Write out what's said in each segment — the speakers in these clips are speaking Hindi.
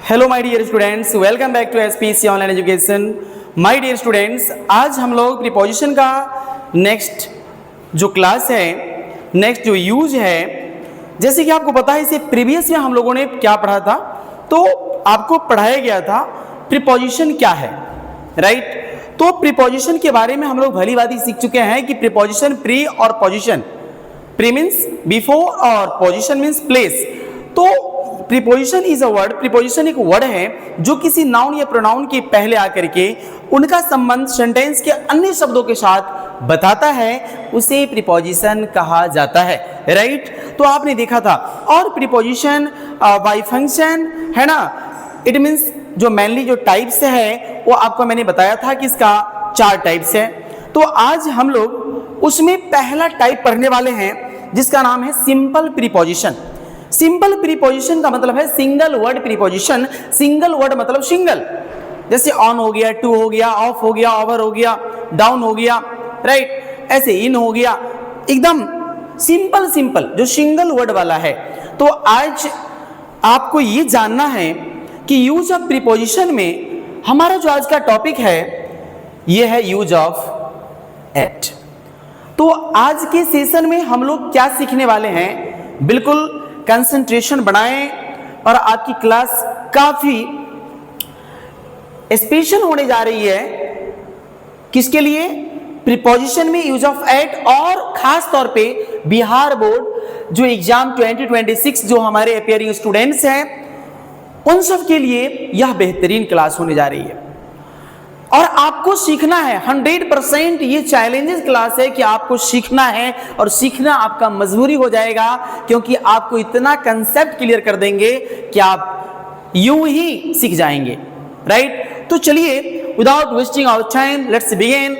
Hello my dear students, welcome back to SPC online education. My dear students, आज हम लोग प्रीपोजिशन का नेक्स्ट जो क्लास है, नेक्स्ट जो यूज है, जैसे कि आपको पता है इसे प्रीवियस में हम लोगों ने क्या पढ़ा था, तो आपको पढ़ाया गया था प्रीपोजिशन क्या है, राइट। तो प्रीपोजिशन के बारे में हम लोग भली भांति सीख चुके हैं कि प्रीपोजिशन प्री और पोजिशन, प्री मीन्स बिफोर और पोजिशन मीन्स प्लेस। तो preposition is a word, preposition एक वर्ड है जो किसी नाउन या प्रोनाउन के पहले आकर के उनका संबंध सेंटेंस के अन्य शब्दों के साथ बताता है, उसे प्रीपोजिशन कहा जाता है, राइट। तो आपने देखा था, और प्रीपोजिशन बाय फंक्शन है ना, इट मीन्स जो मेनली जो टाइप्स है वो आपको मैंने बताया था कि इसका 4 टाइप्स है। तो आज हम लोग उसमें पहला टाइप पढ़ने वाले हैं जिसका नाम है सिंपल प्रीपोजिशन। सिंपल प्रीपोजिशन का मतलब है single word preposition. Single word मतलब सिंगल, जैसे ऑन हो गया, टू हो गया, ऑफ हो गया, ओवर हो गया, डाउन हो गया, राइट, ऐसे इन हो गया, एकदम सिंपल सिंपल जो सिंगल वर्ड वाला है। तो आज आपको ये जानना है कि यूज ऑफ प्रीपोजिशन में हमारा जो आज का टॉपिक है ये है यूज ऑफ एट। तो आज के सेशन में हम लोग क्या सीखने वाले हैं, बिल्कुल कंसंट्रेशन बनाएं और आपकी क्लास काफी स्पेशल होने जा रही है। किसके लिए? प्रीपोजिशन में यूज ऑफ एट, और खास तौर पे बिहार बोर्ड जो एग्जाम 2026 जो हमारे अपियरिंग स्टूडेंट्स हैं उन सब के लिए यह बेहतरीन क्लास होने जा रही है। और आपको सीखना है 100%, ये चैलेंजेस क्लास है कि आपको सीखना है, और सीखना आपका मजबूरी हो जाएगा क्योंकि आपको इतना कंसेप्ट क्लियर कर देंगे कि आप यूं ही सीख जाएंगे, राइट। तो चलिए without wasting our time let's begin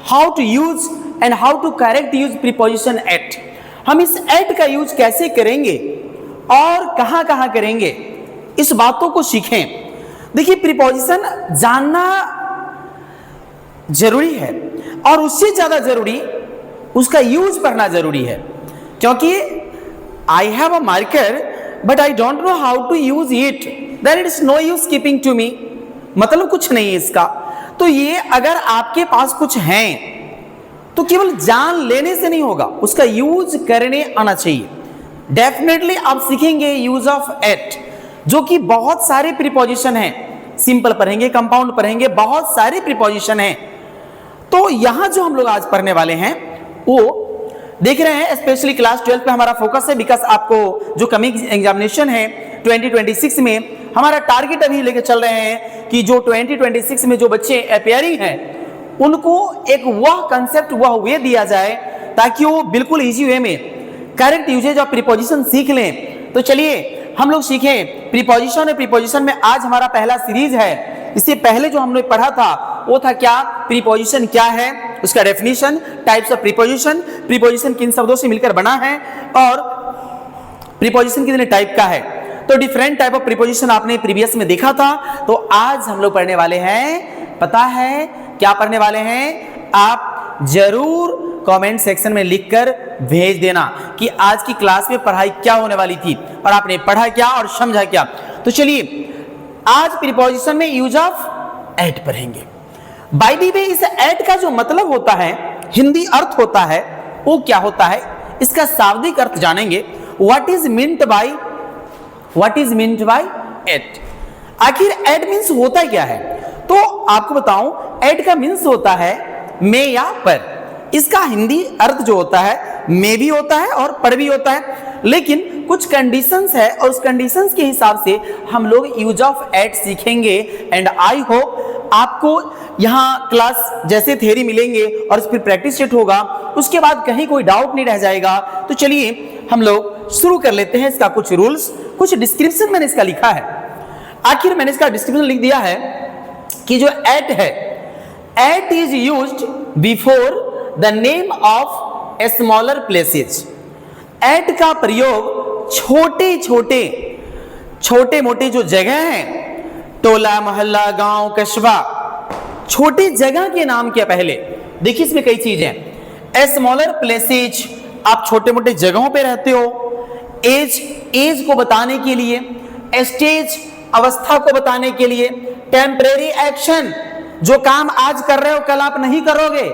how to use and how to correct use preposition at. हम इस एट का यूज कैसे करेंगे और कहां कहां करेंगे, इस बातों को सीखें। देखिए प्रीपोजिशन जानना जरूरी है, और उससे ज्यादा जरूरी उसका यूज करना जरूरी है, क्योंकि I have a marker but I don't know how to use it, then it is no use keeping to me, मतलब कुछ नहीं है इसका। तो ये अगर आपके पास कुछ है तो केवल जान लेने से नहीं होगा, उसका यूज करने आना चाहिए। डेफिनेटली आप सीखेंगे यूज ऑफ एट, जो कि बहुत सारे प्रीपोजिशन हैं, सिंपल पढ़ेंगे, कंपाउंड पढ़ेंगे, बहुत सारे प्रीपोजिशन हैं। तो यहां जो हम लोग आज पढ़ने वाले हैं वो देख रहे हैं, स्पेशली क्लास 12 पे हमारा फोकस है, बिकॉज आपको जो कमिंग एग्जामिनेशन है 2026 में हमारा टारगेट अभी लेके चल रहे हैं कि जो 2026 में जो बच्चे अपियरिंग हैं उनको एक वह कंसेप्ट, वह वे दिया जाए ताकि वो बिल्कुल इजी वे में करेक्ट यूजेज ऑफ प्रीपोजिशन सीख लें। तो चलिए हम लोग सीखें प्रीपोजिशन। और प्रीपोजिशन में आज हमारा पहला सीरीज है। इससे पहले जो हमने पढ़ा था वो था क्या, प्रीपोजिशन क्या है, उसका definition, types of preposition, preposition किन शब्दों से मिलकर बना है, और प्रीपोजिशन कितने टाइप का है। तो डिफरेंट टाइप ऑफ प्रीपोजिशन आपने प्रीवियस में देखा था। तो आज हम लोग पढ़ने वाले हैं, पता है क्या पढ़ने वाले हैं, आप जरूर कमेंट सेक्शन में लिखकर भेज देना कि आज की क्लास में पढ़ाई क्या होने वाली थी और आपने पढ़ा क्या और समझा क्या। तो चलिए आज प्रीपोजिशन में यूज ऑफ एट पढ़ेंगे। बाय द वे इस एट का जो मतलब होता है, हिंदी अर्थ होता है, वो क्या होता है, इसका शाब्दिक अर्थ जानेंगे। What is meant by at, आखिर एट मीन्स होता क्या है। तो आपको बताऊं, एट का मीन्स होता है में या पर। इसका हिंदी अर्थ जो होता है में भी होता है और पर भी होता है, लेकिन कुछ कंडीशंस है और उस कंडीशंस के हिसाब से हम लोग यूज ऑफ एट सीखेंगे। एंड आई होप आपको यहाँ क्लास जैसे थ्योरी मिलेंगे और इस पर प्रैक्टिस सेट होगा, उसके बाद कहीं कोई डाउट नहीं रह जाएगा। तो चलिए हम लोग शुरू कर लेते हैं। इसका कुछ रूल्स, कुछ डिस्क्रिप्शन मैंने इसका लिखा है। आखिर मैंने इसका डिस्क्रिप्शन लिख दिया है कि जो एट है, at is used before the name of smaller places. At का प्रयोग छोटे मोटे जो जगह हैं, टोला, मोहल्ला, गांव, कस्बा, छोटी जगह के नाम के पहले, देखिए इसमें कई चीजें, स्मॉलर प्लेसेज, आप छोटे मोटे जगहों पे रहते हो, एज को बताने के लिए, स्टेज अवस्था को बताने के लिए। टेम्परेरी एक्शन, जो काम आज कर रहे हो कल आप नहीं करोगे,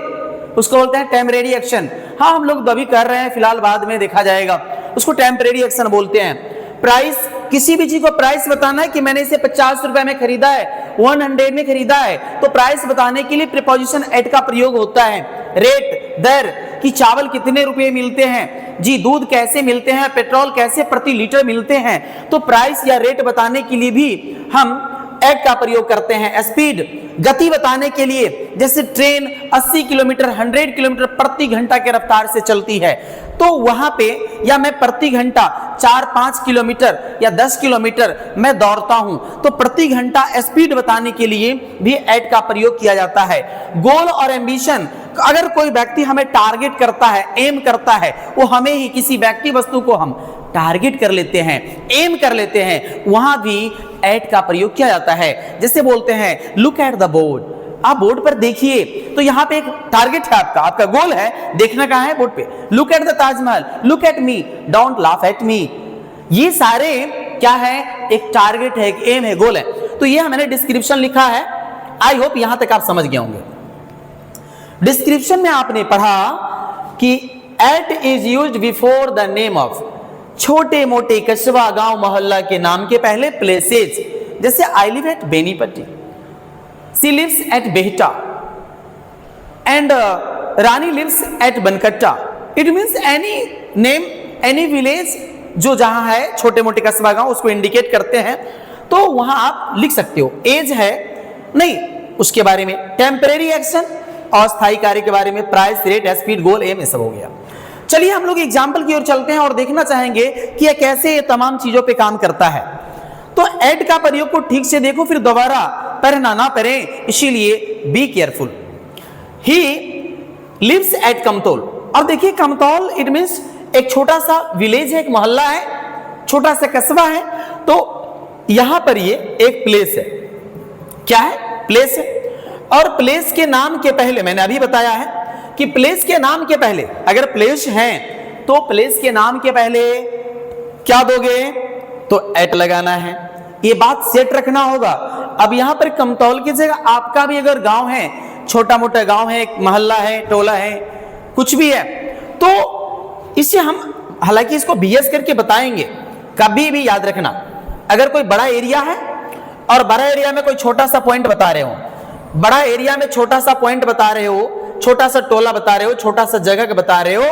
उसको बोलते हैं टेम्परेरी एक्शन। हाँ, हम लोग अभी कर रहे हैं, फिलहाल बाद में देखा जाएगा, उसको टेम्परेरी एक्शन बोलते हैं। प्राइस, किसी भी चीज को प्राइस बताना है कि मैंने इसे 50 रुपए में खरीदा है, 100 में खरीदा है, तो प्राइस बताने के लिए प्रीपोजिशन एट का प्रयोग होता है। रेट, दर, कि चावल कितने रुपए मिलते हैं, जी दूध कैसे मिलते हैं, पेट्रोल कैसे प्रति लीटर मिलते हैं, तो प्राइस या रेट बताने के लिए भी हम एट का प्रयोग करते हैं। स्पीड, गति बताने के लिए, जैसे ट्रेन 80 किलोमीटर 100 किलोमीटर प्रति घंटा के रफ्तार से चलती है, तो वहां पे या मैं प्रति घंटा 4-5 किलोमीटर या 10 किलोमीटर मैं दौड़ता हूं, तो प्रति घंटा स्पीड बताने के लिए भी एट का प्रयोग किया जाता है। गोल और एम्बिशन, अगर कोई व्यक्ति हमें टारगेट करता है, एम करता है, वो हमें ही, किसी व्यक्ति वस्तु को हम टारगेट कर लेते हैं, एम कर लेते हैं, वहां भी एट का प्रयोग किया जाता है। जैसे बोलते हैं लुक एट द बोर्ड, आप बोर्ड पर देखिए, तो यहाँ पे एक टारगेट है आपका, आपका गोल है, देखना कहाँ है, बोर्ड पे। Look at the Taj Mahal, look at me, don't laugh at me, ये सारे क्या है, एक टारगेट है, एक एम है, गोल है। तो ये मैंने डिस्क्रिप्शन लिखा है, आई होप यहां तक आप समझ गए होंगे। डिस्क्रिप्शन में आपने पढ़ा कि at is used before the name of, छोटे मोटे कस्बा गांव मोहल्ला के नाम के पहले प्लेसेस, जैसे I live at Benipatti, she lives at Behta, and Rani lives at Bankatta. It means any name, any village जो जहां है, छोटे मोटे कस्बा गांव, उसको इंडिकेट करते हैं, तो वहां आप लिख सकते हो। एज है नहीं, उसके बारे में। टेम्परेरी एक्शन, अस्थायी कार्य के बारे में, प्राइस, रेट, स्पीड, गोल, एम, ये सब हो गया। चलिए हम लोग एग्जाम्पल की ओर चलते हैं और देखना चाहेंगे कि यह कैसे ये तमाम चीजों पे काम करता है। तो एट का प्रयोग को ठीक से देखो, फिर दोबारा पढ़ना ना पढ़ें, इसीलिए be careful. He lives at Kamtaul, और देखिए कमतौल इट मीन्स एक छोटा सा विलेज है, एक मोहल्ला है, छोटा सा कस्बा है, तो यहां पर ये एक प्लेस है। क्या है? प्लेस है। और प्लेस के नाम के पहले, मैंने अभी बताया है कि प्लेस के नाम के पहले, अगर प्लेस है तो प्लेस के नाम के पहले क्या दोगे, तो एट लगाना है। ये बात सेट रखना होगा। अब यहां पर कमतौल की जगह आपका भी अगर गांव है, छोटा मोटा गांव है, एक मोहल्ला है, टोला है, कुछ भी है, तो इसे हम, हालांकि इसको बीएस करके बताएंगे, कभी भी याद रखना, अगर कोई बड़ा एरिया है और बड़ा एरिया में कोई छोटा सा पॉइंट बता रहे हो, बड़ा एरिया में छोटा सा पॉइंट बता रहे हो, छोटा सा टोला बता रहे हो, छोटा सा जगह बता रहे हो,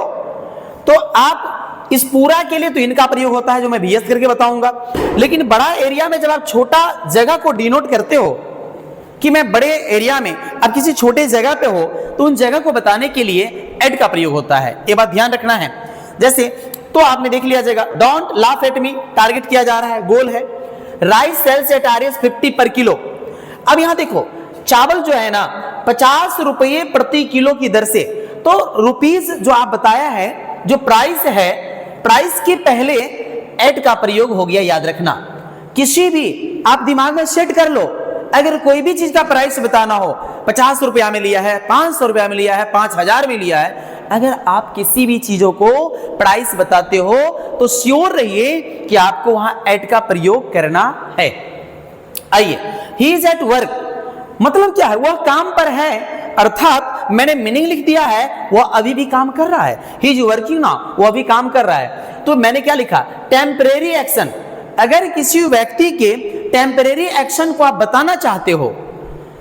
तो आप इस पूरा के लिए तो इनका प्रयोग होता है जो मैं बीएस करके बताऊंगा। लेकिन बड़ा एरिया में जब आप छोटा जगह को डिनोट करते हो कि मैं बड़े एरिया में, अब किसी छोटे जगह पे हो, तो उन जगह को बताने के लिए एट का प्रयोग होता है। ये बात ध्यान रखना है। जैसे तो आपने देख लिया जगह, don't laugh at me, target किया जा रहा है, गोल है। राइस सेल्स एट आरएस 50 पर किलो। अब यहां देखो, चावल जो है ना 50 रुपये प्रति किलो की दर से, तो रुपीज जो आप बताया है, जो प्राइस है, प्राइस के पहले एट का प्रयोग हो गया, याद रखना। किसी भी आप दिमाग में सेट कर लो, अगर कोई भी चीज का प्राइस बताना हो, 50 रुपया में लिया है, 500 रुपया में लिया है, 5000 में लिया है, अगर आप किसी भी चीजों को प्राइस बताते हो तो श्योर रहिए कि आपको वहां एट का प्रयोग करना है। आइए, ही इज एट वर्क, मतलब क्या है, वह काम पर है, अर्थात मैंने मीनिंग लिख दिया है, वह अभी भी काम कर रहा है। ही इज वर्किंग ना, वह अभी काम कर रहा है। तो मैंने क्या लिखा, टेम्परेरी एक्शन। अगर किसी व्यक्ति के टेम्परेरी एक्शन को आप बताना चाहते हो,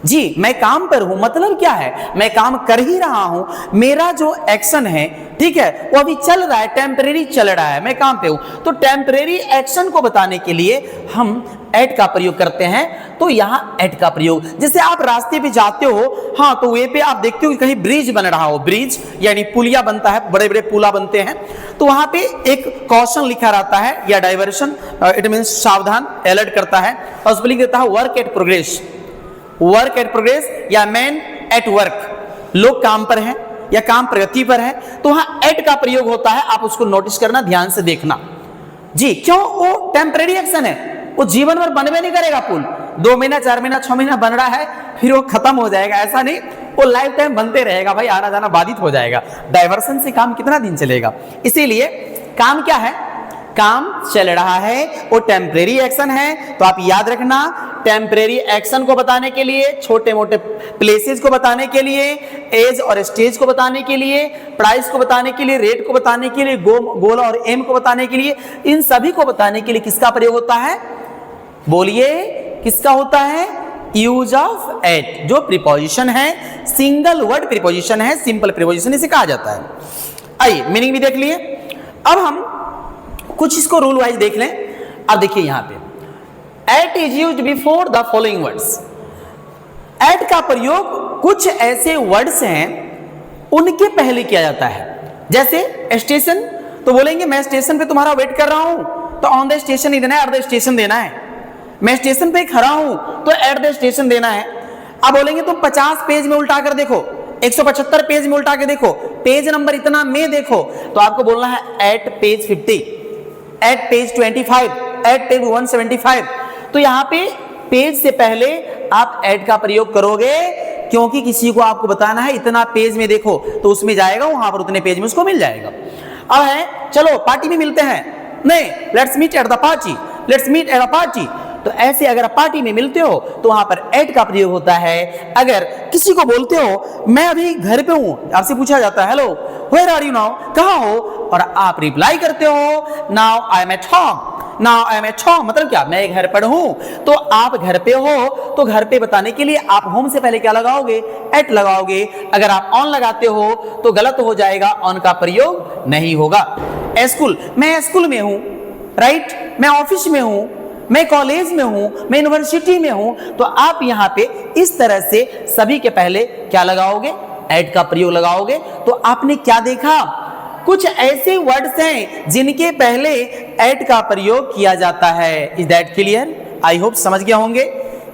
जी मैं काम पर हूं, मतलब क्या है, मैं काम कर ही रहा हूं, मेरा जो एक्शन है, ठीक है, वो अभी चल रहा है, टेम्परेरी चल रहा है, मैं काम पे हूं, तो टेम्परेरी एक्शन को बताने के लिए हम एट का प्रयोग करते हैं। तो यहां एट का प्रयोग, जैसे आप रास्ते पे जाते हो, हाँ, तो वे पे आप देखते हो कि कहीं ब्रिज बन रहा हो, ब्रिज यानी पुलिया बनता है, बड़े बड़े पुला बनते हैं, तो वहां पे एक कॉशन लिखा रहता है या डाइवर्शन, इट मीन्स सावधान, अलर्ट करता है, और उस पर लिख देता है work at progress, work at progress या मैन एट वर्क, लोग काम पर हैं या काम प्रगति पर है, तो वहां एट का प्रयोग होता है। आप उसको नोटिस करना, ध्यान से देखना। जी क्यों, वो टेम्परेरी एक्शन है, वो जीवन भर बनवे नहीं करेगा पुल, 2 महीना 4 महीना 6 महीना बन रहा है, फिर वो खत्म हो जाएगा, ऐसा नहीं, वो लाइफ टाइम बनते रहेगा भाई, आना जाना बाधित हो जाएगा। डाइवर्सन से काम कितना दिन चलेगा। इसीलिए काम क्या है, काम चल रहा है, वो टेम्परेरी एक्शन है। तो आप याद रखना, टेम्परेरी एक्शन को बताने के लिए, छोटे मोटे प्लेसेस को बताने के लिए, एज और स्टेज को बताने के लिए, प्राइस को बताने के लिए, रेट को बताने के लिए, गोल और एम को बताने के लिए, इन सभी को बताने के लिए किसका प्रयोग होता है? बोलिए, किसका होता है? यूज ऑफ एट, जो प्रीपोजिशन है, सिंगल वर्ड प्रीपोजिशन है, सिंपल प्रीपोजिशन इसे कहा जाता है। आइए मीनिंग भी देख लिए। अब हम कुछ इसको रूल वाइज देख लें। अब देखिए यहां पे at is used before the following words. At का प्रयोग कुछ ऐसे वर्ड्स हैं उनके पहले किया जाता है। जैसे स्टेशन, तो बोलेंगे मैं स्टेशन पे तुम्हारा वेट कर रहा हूं, तो ऑन द स्टेशन ही देना है, एट द स्टेशन देना है। मैं स्टेशन पे खड़ा हूं तो एट द स्टेशन देना है। अब बोलेंगे तुम 50 पेज में उल्टा कर देखो, 175 पेज में उल्टा के देखो, पेज नंबर इतना में देखो, तो आपको बोलना है at page 50, at page 25, at page 175। तो यहां पे पेज से पहले आप एट का प्रयोग करोगे, क्योंकि किसी को आपको बताना है इतना पेज में देखो, तो उसमें जाएगा, वहां पर उतने पेज में उसको मिल जाएगा। अब है चलो पार्टी में मिलते हैं, नहीं, let's meet at the party, let's meet at the party. तो ऐसे अगर आप पार्टी में मिलते हो तो वहां पर एट का प्रयोग होता है। अगर किसी को बोलते हो मैं अभी घर पे हूं, आपसे पूछा जाता है hello where are you now, कहां हो, और आप रिप्लाई करते हो now I am at home, now I am at home, मतलब क्या, मैं घर पर हूं। तो आप घर पे हो, तो घर पे बताने के लिए आप होम से पहले क्या लगाओगे? एट लगाओगे। अगर आप ऑन लगाते हो तो गलत हो जाएगा, ऑन का प्रयोग नहीं होगा। स्कूल, मैं स्कूल में हूं, राइट, मैं ऑफिस में हूं, मैं कॉलेज में हूं, मैं यूनिवर्सिटी में हूं, तो आप यहां पे इस तरह से सभी के पहले क्या लगाओगे? एट का प्रयोग लगाओगे। तो आपने क्या देखा? कुछ ऐसे वर्ड्स हैं जिनके पहले एट का प्रयोग किया जाता है। Is that clear? I hope समझ गए होंगे।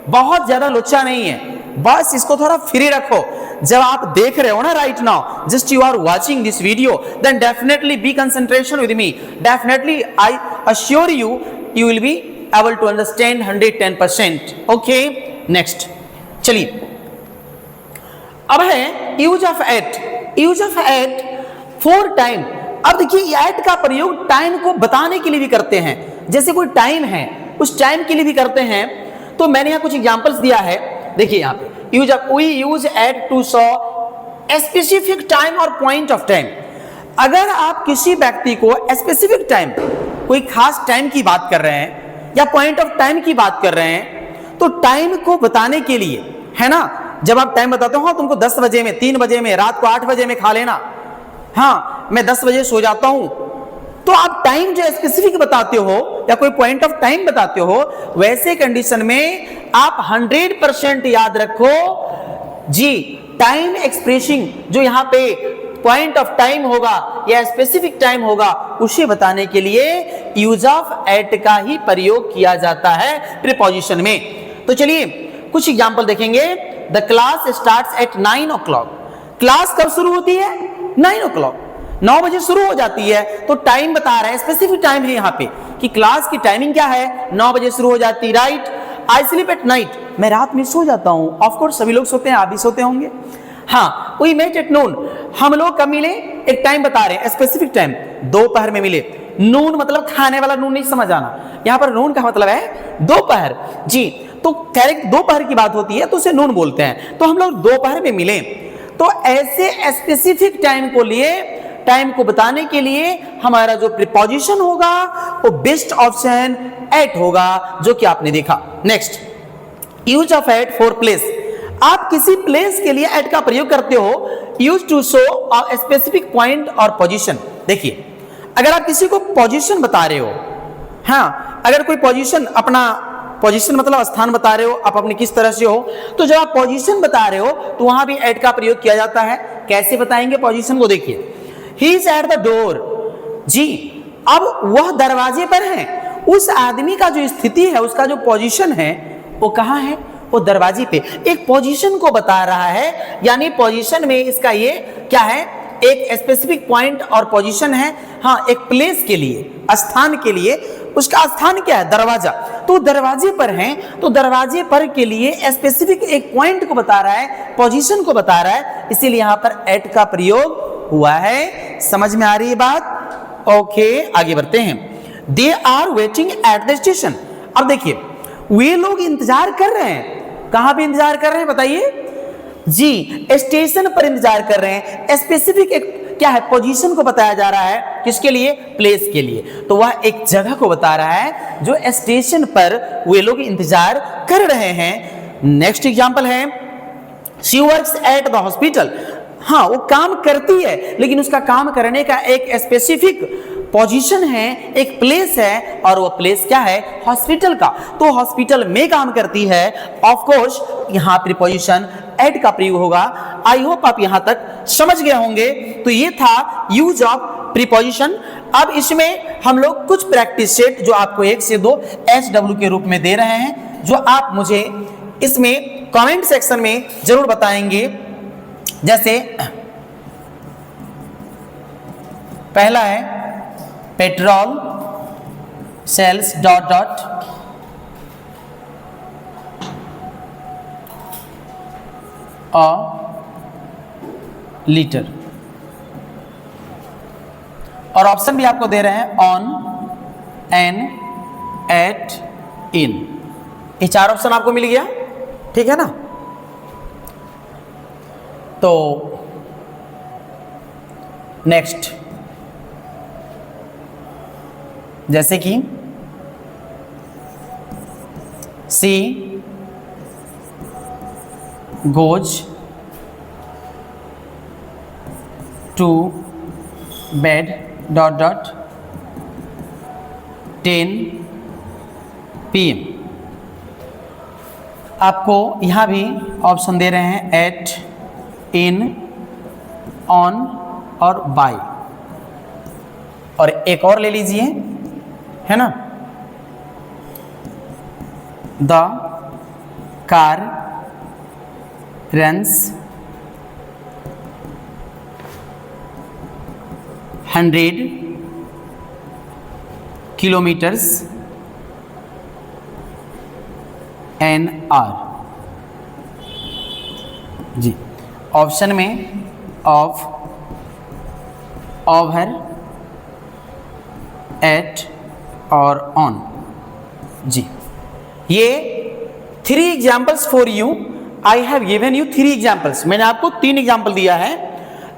बहुत ज्यादा लोचा नहीं है, बस इसको थोड़ा फ्री रखो। जब आप देख रहे हो ना right now, just you are watching this video, then definitely be concentration with me, definitely I assure you, you will be able to understand 110%. Okay, next, चलिए अब है use of at. Use of at for time. अब देखिए एट का प्रयोग टाइम को बताने के लिए भी करते हैं। जैसे कोई टाइम है, उस टाइम के लिए भी करते हैं। तो मैंने यहाँ कुछ एग्जांपल्स दिया है, देखिए यहाँ पे use of, we use at to show a specific time और पॉइंट ऑफ टाइम। अगर आप किसी व्यक्ति को स्पेसिफिक टाइम, कोई खास टाइम की बात कर रहे हैं या पॉइंट ऑफ टाइम की बात कर रहे हैं, तो टाइम को बताने के लिए, है ना, जब आप टाइम बताते हो तुमको 10 बजे में, 3 बजे में, रात को 8 बजे में खा लेना, हाँ मैं 10 बजे सो जाता हूं, तो आप टाइम जो स्पेसिफिक बताते हो या कोई पॉइंट ऑफ टाइम बताते हो, वैसे कंडीशन में आप 100% याद रखो जी, टाइम एक्सप्रेसिंग जो यहां पे पॉइंट ऑफ टाइम होगा या स्पेसिफिक टाइम होगा, उसे बताने के लिए यूज ऑफ एट का ही प्रयोग किया जाता है प्रीपोजिशन में। तो चलिए कुछ एग्जांपल देखेंगे। The class starts at 9 o'clock। Class कब शुरू होती है? 9 o'clock, 9 बजे शुरू हो जाती है। तो टाइम बता रहा है, स्पेसिफिक टाइम है यहाँ पे कि क्लास की टाइमिंग क्या है, 9 बजे शुरू हो जाती, right. I sleep at night, मैं रात में सो जाता हूँ। ऑफकोर्स सभी लोग सोते हैं, आप भी सोते होंगे। हाँ, वी मेट एट नून, हम लोग कब मिले? एक टाइम बता रहे हैं, स्पेसिफिक टाइम, दोपहर में मिले। नून मतलब खाने वाला नून नहीं समझ आना, यहाँ पर नून का मतलब है दोपहर जी। तो करेक्ट दोपहर की बात होती है तो उसे नून बोलते हैं। तो हम लोग दोपहर में मिले। तो ऐसे स्पेसिफिक टाइम को लिए, टाइम को बताने के लिए हमारा जो प्रीपोजिशन होगा वो बेस्ट ऑप्शन एट होगा, जो कि आपने देखा। Next, use of at for place. आप किसी प्लेस के लिए एट का प्रयोग करते हो, use to show a specific point और पोजीशन। देखिए अगर आप किसी को पोजीशन बता रहे हो, हाँ अगर कोई पोजीशन, अपना पोजीशन मतलब स्थान बता रहे हो, आप अपनी किस तरह से हो, तो जब आप पोजीशन बता रहे हो तो वहां भी एट का प्रयोग किया जाता है। कैसे बताएंगे पोजीशन को? देखिए, he is at the door जी, अब वह दरवाजे पर है। उस आदमी का जो स्थिति है, उसका जो पोजीशन है वो कहाँ है? वो दरवाजे पे। एक पोजीशन को बता रहा है, यानी पोजीशन में इसका ये क्या है, एक स्पेसिफिक पॉइंट और पोजीशन है। हाँ, एक प्लेस के लिए, स्थान के लिए, उसका स्थान क्या है? दरवाजा। तो दरवाजे पर हैं, तो दरवाजे पर के लिए स्पेसिफिक एक पॉइंट को बता रहा है, पोजीशन को बता रहा है, इसीलिए यहां पर एट का प्रयोग हुआ है। समझ में आ रही है बात? ओके, आगे बढ़ते हैं। They are waiting at the station. अब देखिए वे लोग इंतजार कर रहे हैं, कहां पे इंतजार कर रहे हैं बताइए जी, स्टेशन पर इंतजार कर रहे हैं। स्पेसिफिक एक क्या है, पोजीशन को बताया जा रहा है, किसके लिए, प्लेस के लिए। तो वह एक जगह को बता रहा है जो स्टेशन पर वे लोग इंतजार कर रहे हैं। नेक्स्ट एग्जांपल है she works at the hospital. हाँ, वो काम करती है लेकिन उसका काम करने का एक स्पेसिफिक पोजीशन है, एक प्लेस है, और वो प्लेस क्या है, हॉस्पिटल का। तो हॉस्पिटल में काम करती है। ऑफ कोर्स यहाँ प्रीपोजिशन एट का प्रयोग होगा। आई होप आप यहाँ तक समझ गए होंगे। तो ये था यूज ऑफ प्रीपोजिशन। अब इसमें हम लोग कुछ प्रैक्टिस सेट जो आपको 1 से 2 SW के रूप में दे रहे हैं, जो आप मुझे इसमें कमेंट सेक्शन में जरूर बताएंगे। जैसे पहला है पेट्रोल सेल्स ... अ लीटर, और ऑप्शन भी आपको दे रहे हैं ऑन, एन, एट, इन। ये 4 ऑप्शन आपको मिल गया, ठीक है ना। तो नेक्स्ट जैसे कि she goes to bed ... 10 PM। आपको यहां भी ऑप्शन दे रहे हैं एट, इन, ऑन और बाय। और एक और ले लीजिए, है ना, the car runs 100 kilometres an hour. जी, ऑप्शन में ऑफ, ओवर, एट और ऑन। जी, ये 3 examples for you. I have given you 3 examples. मैंने आपको 3 एग्जाम्पल दिया है।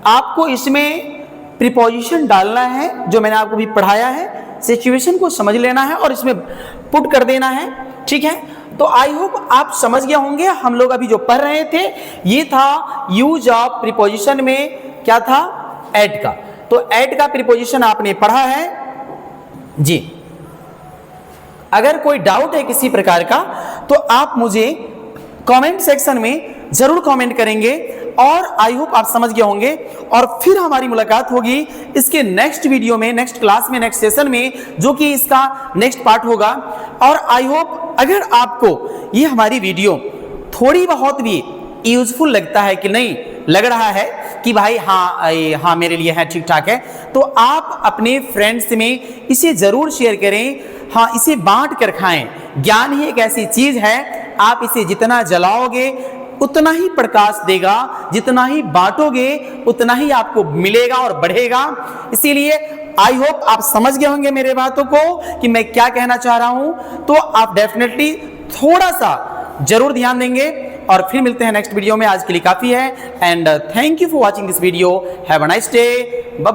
आपको इसमें प्रीपोजिशन डालना है जो मैंने आपको भी पढ़ाया है, सिचुएशन को समझ लेना है और इसमें पुट कर देना है, ठीक है। तो आई होप आप समझ गए होंगे। हम लोग अभी जो पढ़ रहे थे ये था यूज ऑफ प्रीपोजिशन में क्या था, एट का। तो एट का प्रीपोजिशन आपने पढ़ा है जी। अगर कोई डाउट है किसी प्रकार का तो आप मुझे कमेंट सेक्शन में जरूर कमेंट करेंगे, और आई होप आप समझ गए होंगे। और फिर हमारी मुलाकात होगी इसके नेक्स्ट वीडियो में, नेक्स्ट क्लास में, नेक्स्ट सेशन में, जो कि इसका नेक्स्ट पार्ट होगा। और आई होप अगर आपको ये हमारी वीडियो थोड़ी बहुत भी यूजफुल लगता है कि नहीं, लग रहा है कि भाई हाँ मेरे लिए है, ठीक ठाक है, तो आप अपने फ्रेंड्स में इसे जरूर शेयर करें। हाँ, इसे बांट कर खाएं। ज्ञान ही एक ऐसी चीज है, आप इसे जितना जलाओगे उतना ही प्रकाश देगा, जितना ही बांटोगे उतना ही आपको मिलेगा और बढ़ेगा। इसीलिए आई होप आप समझ गए होंगे मेरे बातों को कि मैं क्या कहना चाह रहा हूं। तो आप डेफिनेटली थोड़ा सा जरूर ध्यान देंगे, और फिर मिलते हैं नेक्स्ट वीडियो में। आज के लिए काफी है, and thank you for watching this video. Have a nice day.